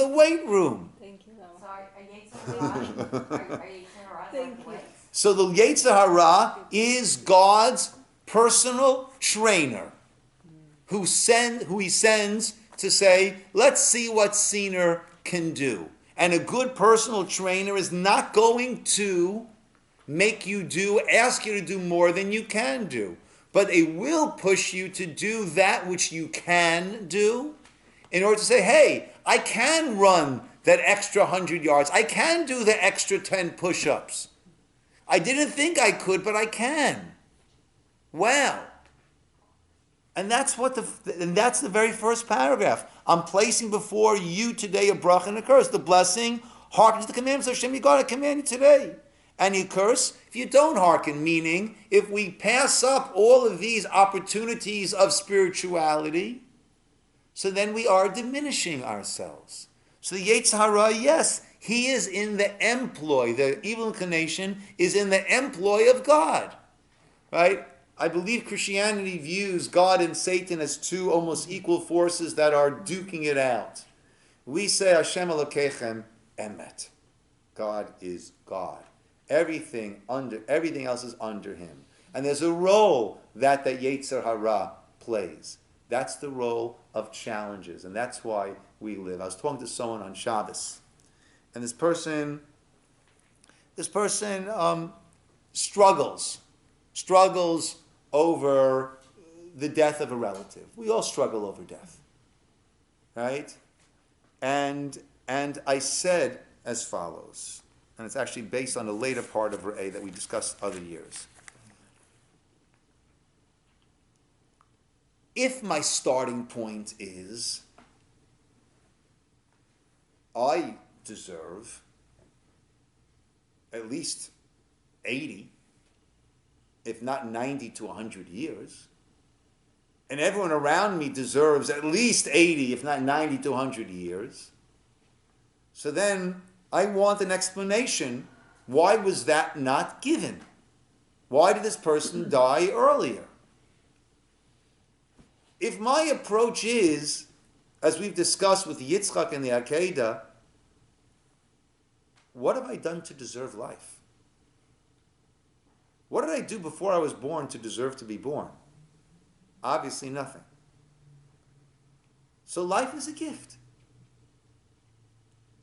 weight room. Thank you. So are you Thank you. So the Yetzer Hara is God's personal trainer who he sends to say, let's see what Ciner can do. And a good personal trainer is not going to ask you to do more than you can do. But it will push you to do that which you can do in order to say, hey, I can run that extra 100 yards. I can do the extra 10 push-ups. I didn't think I could, but I can. Wow. And that's the very first paragraph. I'm placing before you today a bracha and a curse. The blessing, hearken to the commandments of Hashem, you got to command you today. And you curse if you don't hearken, meaning if we pass up all of these opportunities of spirituality, so then we are diminishing ourselves. So the Yetzer Hara, yes, he is in the employ, the evil inclination is in the employ of God. Right? I believe Christianity views God and Satan as two almost equal forces that are duking it out. We say Hashem Elokechem Emet. God is God. Everything else is under him. And there's a role that the Yetzer Hara plays. That's the role of challenges. And that's why we live. I was talking to someone on Shabbos. And this person struggles over the death of a relative. We all struggle over death. Right? And I said as follows, and it's actually based on a later part of Re'eh that we discussed other years. If my starting point is, I deserve at least 80, if not 90 to 100 years, and everyone around me deserves at least 80, if not 90 to 100 years, so then I want an explanation. Why was that not given? Why did this person die earlier? If my approach is, as we've discussed with Yitzchak and the Akedah, what have I done to deserve life? What did I do before I was born to deserve to be born? Obviously nothing. So life is a gift.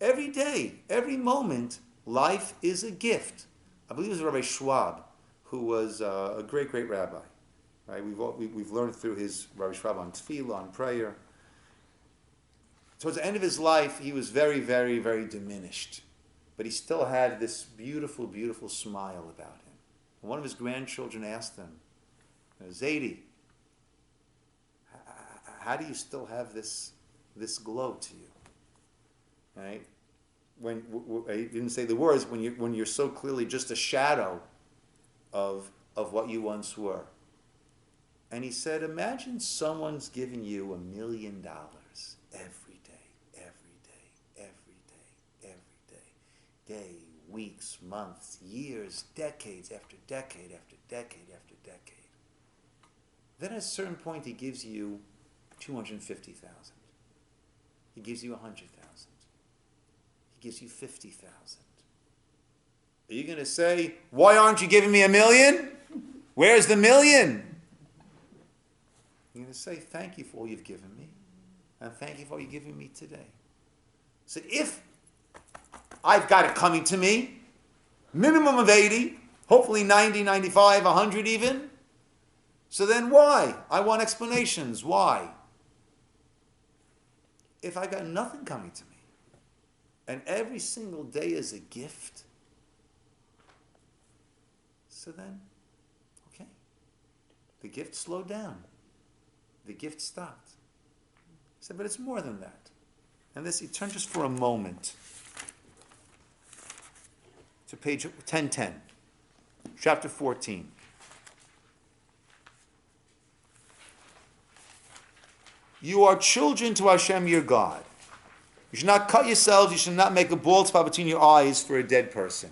Every day, every moment, life is a gift. I believe it was Rabbi Schwab, who was a great, great rabbi. Right? We've learned through his Rabbi Schwab on tefillah, on prayer. Towards the end of his life, he was very, very, very diminished. But he still had this beautiful, beautiful smile about him. And one of his grandchildren asked him, Zaidi, how do you still have this glow to you? Right? He didn't say the words, when you're so clearly just a shadow of what you once were. And he said, imagine someone's giving you $1 million every day, every day, every day, every day. Day, weeks, months, years, decades after decade after decade after decade. Then at a certain point he gives you 250,000. He gives you 100,000. He gives you 50,000. Are you going to say, why aren't you giving me $1 million? Where's the $1 million? You're going to say, thank you for all you've given me, and thank you for all you're giving me today. So if I've got it coming to me, minimum of 80, hopefully 90, 95, 100 even, so then why? I want explanations. Why? If I've got nothing coming to me, and every single day is a gift, so then, okay, the gift slowed down. The gift stopped. He said, but it's more than that. And this, you turn just for a moment to page 1010, chapter 14. You are children to Hashem your God. You should not cut yourselves, you should not make a bald spot between your eyes for a dead person.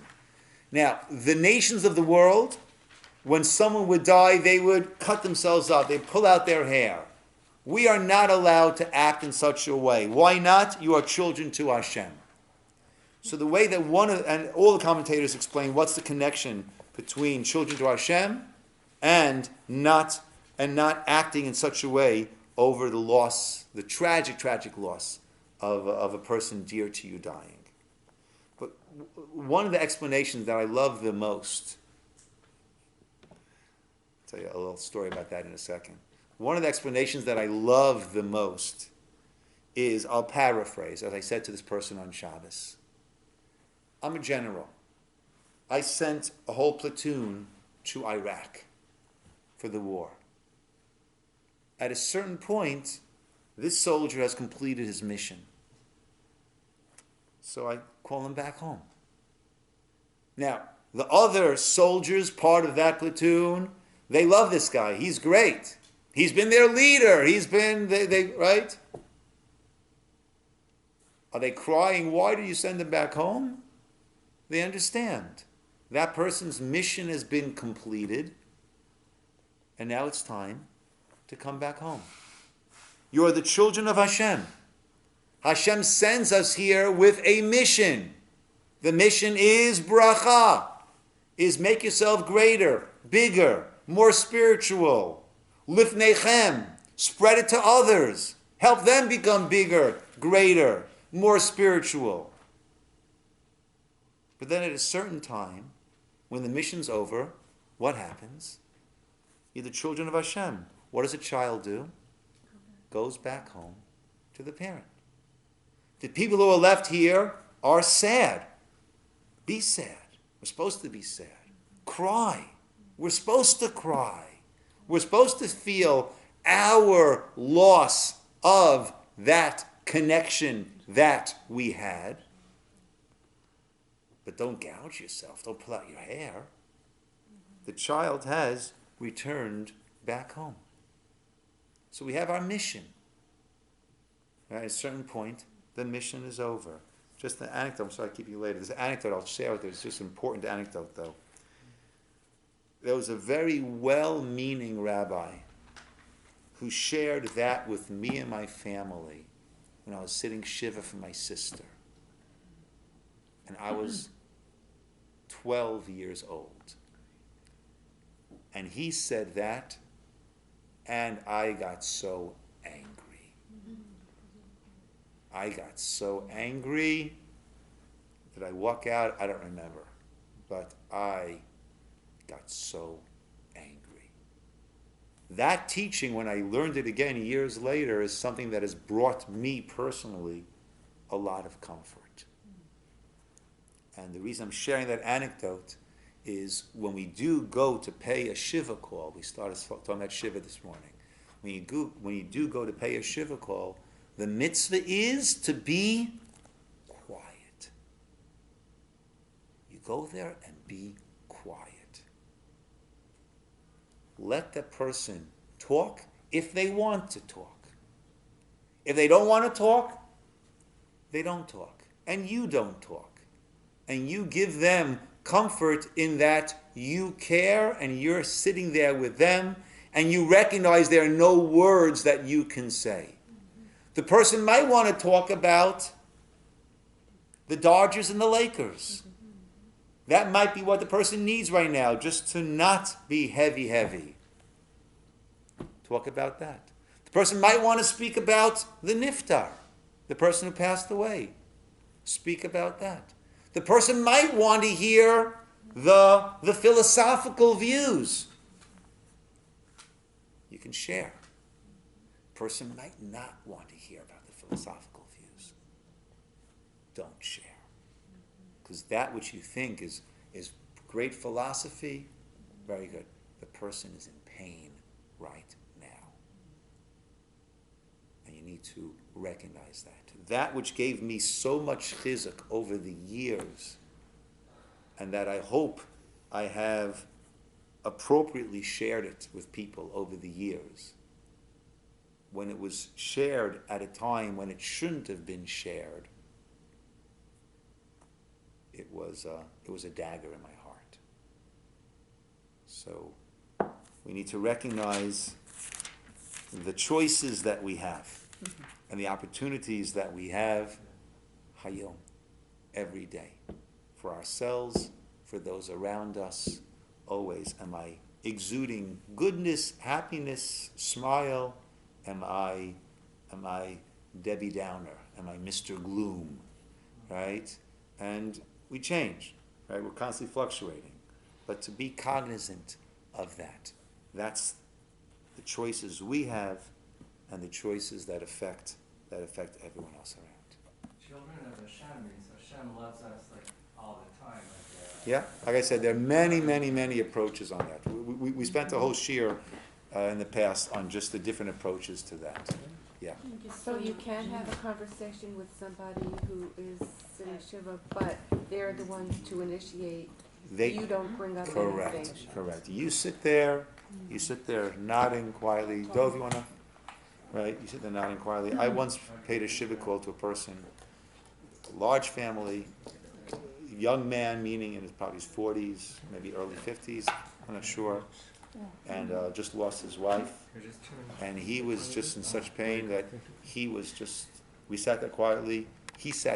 Now, the nations of the world, when someone would die, they would cut themselves up. They'd pull out their hair. we are not allowed to act in such a way. Why not? You are children to Hashem. So the way that and all the commentators explain what's the connection between children to Hashem and not acting in such a way over the loss, the tragic loss of a person dear to you dying. But one of the explanations that I love the most, I'll tell you a little story about that in a second. One of the explanations that I love the most is, I'll paraphrase, as I said to this person on Shabbos. I'm a general. I sent a whole platoon to Iraq for the war. At a certain point, this soldier has completed his mission. So I call him back home. Now, the other soldiers, part of that platoon, they love this guy. He's great. He's been their leader. Right? Are they crying, why do you send him back home? They understand. That person's mission has been completed, and now it's time to come back home. You are the children of Hashem. Hashem sends us here with a mission. The mission is bracha, is make yourself greater, bigger, more spiritual. Lifnechem, spread it to others. Help them become bigger, greater, more spiritual. But then at a certain time, when the mission's over, what happens? You're the children of Hashem. What does a child do? Goes back home to the parent. The people who are left here are sad. Be sad. We're supposed to be sad. Cry. We're supposed to cry. We're supposed to feel our loss of that connection that we had. But don't gouge yourself. Don't pull out your hair. The child has returned back home. So we have our mission. At a certain point, the mission is over. Just an anecdote. I'm sorry to keep you later. There's an anecdote I'll share with you. It's just an important anecdote, though. There was a very well-meaning rabbi who shared that with me and my family when I was sitting shiva for my sister. And I was 12 years old. And he said that, and I got so angry. I got so angry. Did I walk out? I don't remember. But I got so angry. That teaching, when I learned it again years later, is something that has brought me personally a lot of comfort. And the reason I'm sharing that anecdote is when we do go to pay a shiva call, we started talking about shiva this morning. When you do go to pay a shiva call, the mitzvah is to be quiet. You go there and be quiet. Let the person talk if they want to talk. If they don't want to talk, they don't talk. And you don't talk. And you give them comfort in that you care and you're sitting there with them and you recognize there are no words that you can say. The person might want to talk about the Dodgers and the Lakers. That might be what the person needs right now, just to not be heavy. Talk about that. The person might want to speak about the niftar, the person who passed away. Speak about that. The person might want to hear the philosophical views. You can share. The person might not want to hear about the philosophical views. Don't share. Because that which you think is great philosophy, very good. The person is in pain right now. And you need to recognize that. That which gave me so much chizuk over the years, and that I hope I have appropriately shared it with people over the years, when it was shared at a time when it shouldn't have been shared, it was a dagger in my heart. So we need to recognize the choices that we have and the opportunities that we have, hayom, every day, for ourselves, for those around us, always. Am I exuding goodness, happiness, smile? Am I Debbie Downer? Am I Mr. Gloom? Right? And we change, right? We're constantly fluctuating. But to be cognizant of that, that's the choices we have and the choices that affect everyone else around. Children of Hashem means Hashem loves us like all the time. Yeah, like I said, there are many approaches on that. We spent a whole shiur in the past on just the different approaches to that. Yeah. So you can have a conversation with somebody who is sitting Shiva, but they're the ones to initiate. You don't bring up anything. Correct. You sit there nodding quietly. Dov, you wanna? Right, you sit there nodding quietly. I once paid a shiva call to a person, large family, young man, meaning in probably his 40s, maybe early 50s, I'm not sure, and just lost his wife, and he was just in such pain that we sat there quietly, he sat